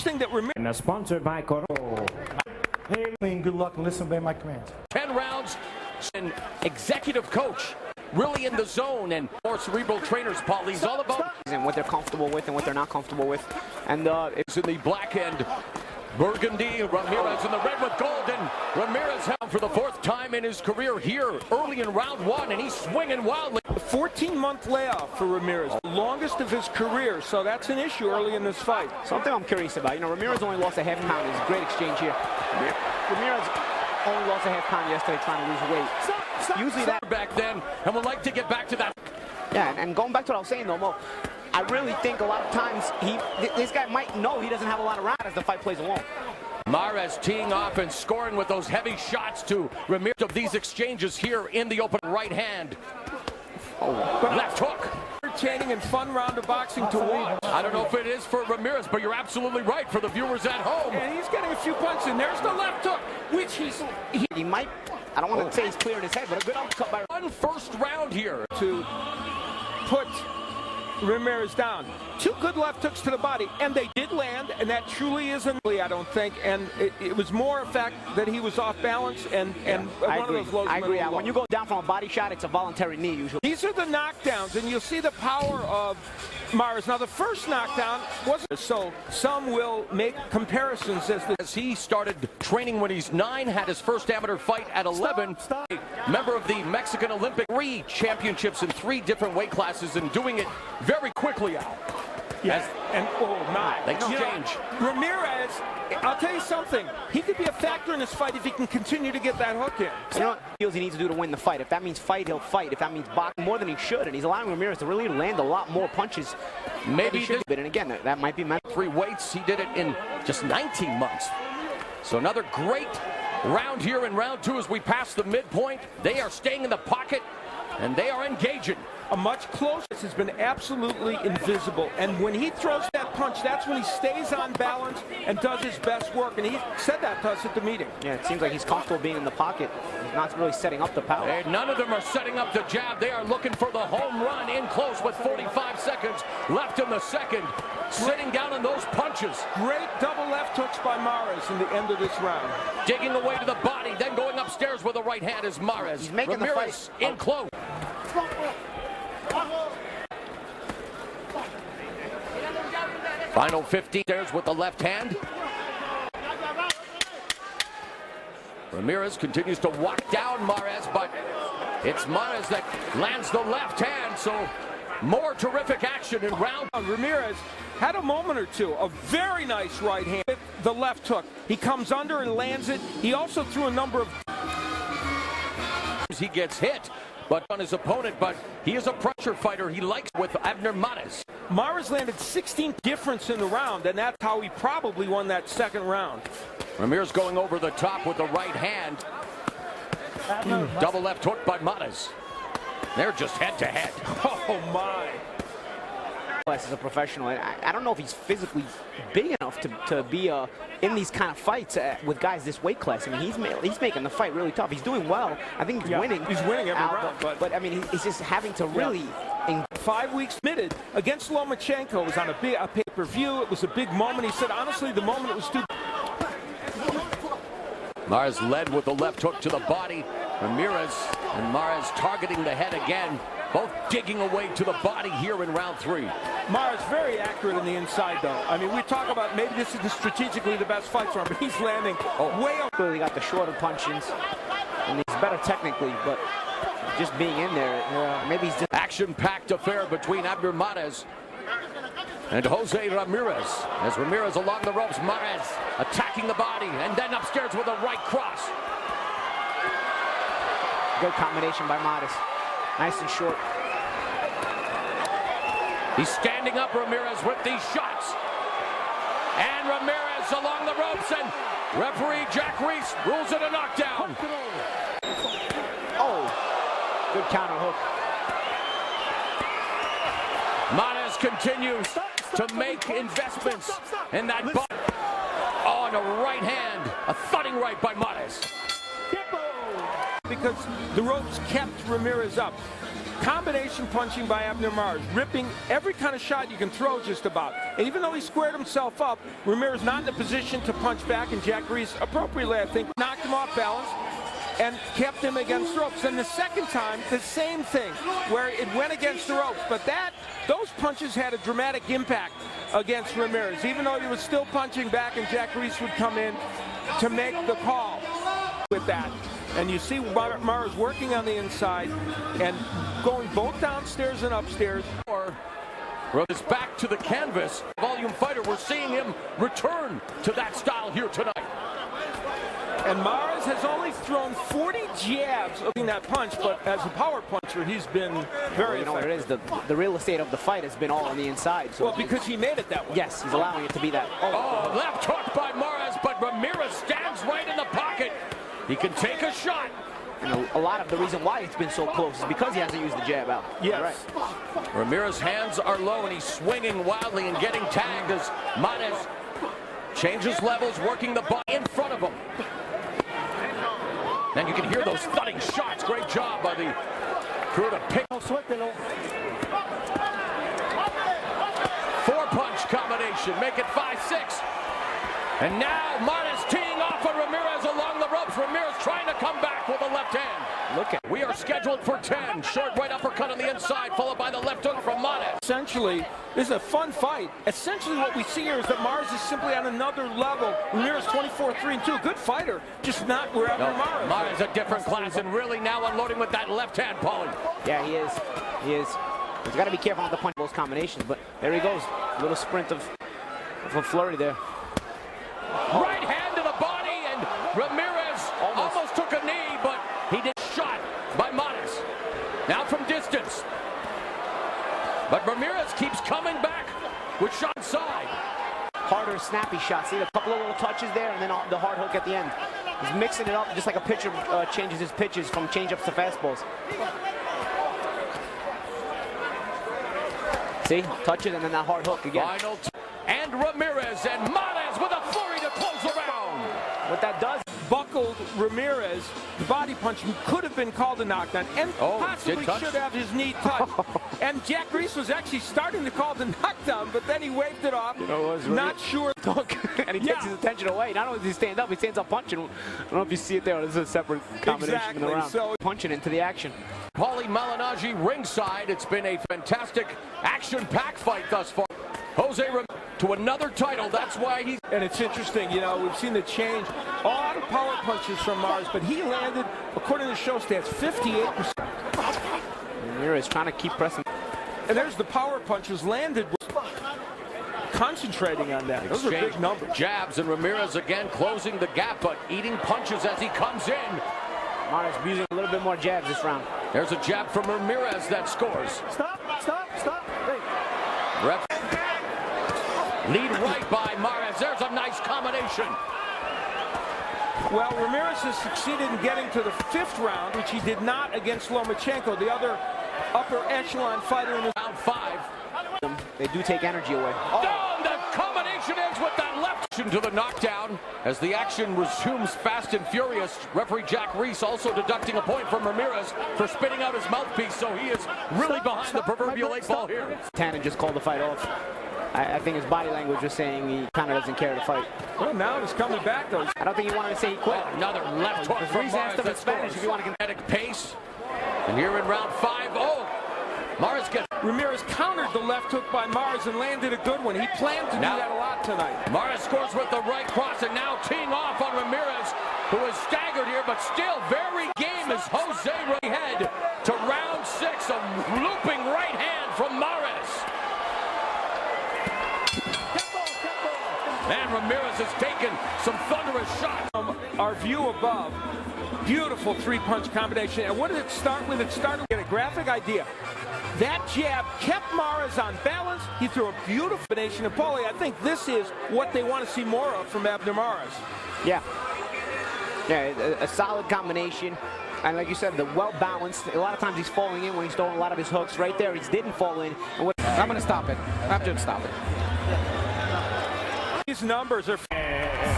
interesting that Ramirez. And sponsored by Coro. Hey, good luck and listen to my commands. 10 rounds, and executive coach really in the zone, and more cerebral trainers, Paul. He's all about and what they're comfortable with and what they're not comfortable with. And it's in the black end. Burgundy, Ramirez in the red with gold, and Ramirez held for the 4th time in his career here early in round 1, and he's swinging wildly. A 14-month layoff for Ramirez, the longest of his career, so that's an issue early in this fight. Something I'm curious about. You know, Ramirez only lost a half pound. It's a great exchange here. Ramirez only lost a half pound yesterday trying to lose weight. Usually that back then, and would like to get back to that. Yeah, and going back to what I was saying though, Mo, I really think a lot of times this guy might know he doesn't have a lot of rounds as the fight plays along. Mares teeing off and scoring with those heavy shots to Ramirez of these exchanges here in the open right hand. Left hook. Entertaining and fun round of boxing to watch. I don't know if it is for Ramirez, but you're absolutely right for the viewers at home. And he's getting a few punches in. There's the left hook, which he might, I don't want to say he's clearing his head, but a good uppercut by one first round here to put Ramirez down. 2 good left hooks to the body, and they did land, and that truly isn't, I don't think, and it was more a fact that he was off balance and one of those lows. I agree. When you go down from a body shot, it's a voluntary knee usually. These are the knockdowns, and you'll see the power of Mares. Now, the first knockdown wasn't, so some will make comparisons as he started training when he's 9, had his first amateur fight at 11. Member of the Mexican Olympic, 3 championships in 3 different weight classes, and doing it very quickly out. Yes, and oh my, exchange. Ramirez, I'll tell you something. He could be a factor in this fight if he can continue to get that hook in. You know what he feels he needs to do to win the fight. If that means fight, he'll fight. If that means box, more than he should, and he's allowing Ramirez to really land a lot more punches. Maybe he should. And again, that might be meant. 3 weights. He did it in just 19 months. So another great round here in round 2 as we pass the midpoint. They are staying in the pocket, and they are engaging. A much closer has been absolutely invisible, and when he throws that punch, that's when he stays on balance and does his best work, and he said that to us at the meeting. Yeah, it seems like he's comfortable being in the pocket. He's not really setting up the power. Hey, none of them are setting up the jab. They are looking for the home run in close with 45 seconds left in the second. Sitting down on those punches. Great double left hooks by Mares in the end of this round. Digging away to the body, then going upstairs with the right hand is Mares. He's making Ramirez the fight in close. Final 15 there's with the left hand. Ramirez continues to walk down Mares, but it's Mares that lands the left hand, so more terrific action in round. Ramirez had a moment or two, a very nice right hand with the left hook. He comes under and lands it. He also threw a number of... He gets hit but on his opponent, but he is a pressure fighter. He likes with Abner Mares. Mares landed 16 difference in the round, and that's how he probably won that second round. Ramirez going over the top with the right hand. Double left hook by Mares. They're just head to head. Oh my. As a professional, I don't know if he's physically big enough to be in these kind of fights with guys this weight class. I mean, he's making the fight really tough. He's doing well. I think he's winning. He's winning every round. But I mean, he's just having to really... 5 weeks committed against Lomachenko. It was on a pay-per-view. It was a big moment. He said, honestly, the moment it was too... Mares led with the left hook to the body. Ramirez and Mares targeting the head again. Both digging away to the body here in round 3. Mares very accurate on the inside, though. I mean, we talk about maybe this is strategically the best fight for him, but he's landing way up. Clearly got the shorter punches, and he's better technically, but just being in there, maybe he's just... Action-packed affair between Abner Mares and Jose Ramirez. As Ramirez along the ropes, Mares attacking the body, and then upstairs with a right cross. Good combination by Mares. Nice and short. He's standing up, Ramirez, with these shots. And Ramirez along the ropes, and referee Jack Reese rules it a knockdown. Oh, good counter hook. Mares continues to make investments in that body. Oh, and a right hand, a thudding right by Mares. Because the ropes kept Ramirez up. Combination punching by Abner Mares, ripping every kind of shot you can throw just about. And even though he squared himself up, Ramirez not in a position to punch back, and Jack Reese appropriately, I think, knocked him off balance and kept him against the ropes. And the second time, the same thing, where it went against the ropes. But those punches had a dramatic impact against Ramirez, even though he was still punching back, and Jack Reese would come in to make the call with that. And you see Mares working on the inside and going both downstairs and upstairs. Is back to the canvas. Volume fighter, we're seeing him return to that style here tonight. And Mares has only thrown 40 jabs of that punch, but as a power puncher, he's been very effective. What it is, the real estate of the fight has been all on the inside. So well, because he made it that way. Yes, he's allowing it to be that. Oh, left hook by Mares, but Ramirez stands right in the pocket. He can take a shot. And a lot of the reason why it's been so close is because he hasn't used the jab out. Yes. Right. Ramirez's hands are low, and he's swinging wildly and getting tagged as Mares changes levels, working the body in front of him. And you can hear those thudding shots. Great job by the crew to pick. Four-punch combination, make it 5-6. And now Mares teeing off on Ramirez along the ropes. Ramirez trying to come back with a left hand. Look at. We are scheduled for 10. Short right uppercut on the inside, followed by the left hook from Mares. Essentially, this is a fun fight. Essentially, what we see here is that Mares is simply on another level. Ramirez 24-3-2, good fighter, just not wherever Mares. Mares a different class, and really now unloading with that left hand, Paulie. Yeah, he is. He is. He's got to be careful not to punch those combinations, but there he goes. A little sprint of a flurry there. Right hand to the body, and Ramirez almost took a knee, but he did shot by Mares. Now from distance. But Ramirez keeps coming back with shot side. Harder, snappy shots. See a couple of little touches there, and then the hard hook at the end. He's mixing it up just like a pitcher changes his pitches from changeups to fastballs. See, touch it, and then that hard hook again. And Ramirez and Mares with a flurry to close the round. What that does, buckled Ramirez. The body punch could have been called a knockdown, and possibly should have his knee touched. And Jack Reese was actually starting to call the knockdown, but then he waved it off. Not sure. And he takes his attention away. Not only does he stand up, he stands up punching. I don't know if you see it there. This is a separate combination in the round. So punching into the action. Paulie Malignaggi ringside. It's been a fantastic action-packed fight thus far. Jose Ramirez to another title. That's why he's... And it's interesting, you know, we've seen the change. A lot of power punches from Mares, but he landed, according to show stats, 58%. Ramirez trying to keep pressing. And there's the power punches landed. Concentrating on that. Those are big numbers. Jabs, and Ramirez again closing the gap, but eating punches as he comes in. Mares using a little bit more jabs this round. There's a jab from Ramirez that scores. Stop. Hey. Ref. Lead right by Mares. There's a nice combination. Well, Ramirez has succeeded in getting to the 5th round, which he did not against Lomachenko, the other upper echelon fighter in round 5. They do take energy away. Oh, the combination ends with that left to the knockdown. As the action resumes fast and furious, referee Jack Reese also deducting a point from Ramirez for spitting out his mouthpiece, so he is really behind the proverbial 8 ball here. Tannen just called the fight off. I think his body language was saying he kind of doesn't care to fight. Well, now he's coming back, though. I don't think he wanted to say he quit. Oh, another left hook from Reese asked him in Spanish if you want to kinetic pace. And here in round 5, Mares gets... Ramirez countered the left hook by Mares and landed a good one. He planned to do that a lot tonight. Mares scores with the right cross, and now teeing off on Ramirez, who is staggered here, but still very game as Jose head to round 6. A looping right hand from Mares. Man, Ramirez has taken some thunderous shots. Our view above, beautiful 3-punch combination. And what did it start with? It started with a graphic idea. That jab kept Mares on balance. He threw a beautiful combination. And Paulie, I think this is what they want to see more of from Abner Mares. Yeah, a solid combination. And like you said, the well-balanced. A lot of times he's falling in when he's throwing a lot of his hooks. Right there, he didn't fall in. And I'm going to stop it. I'm going to stop it. These numbers are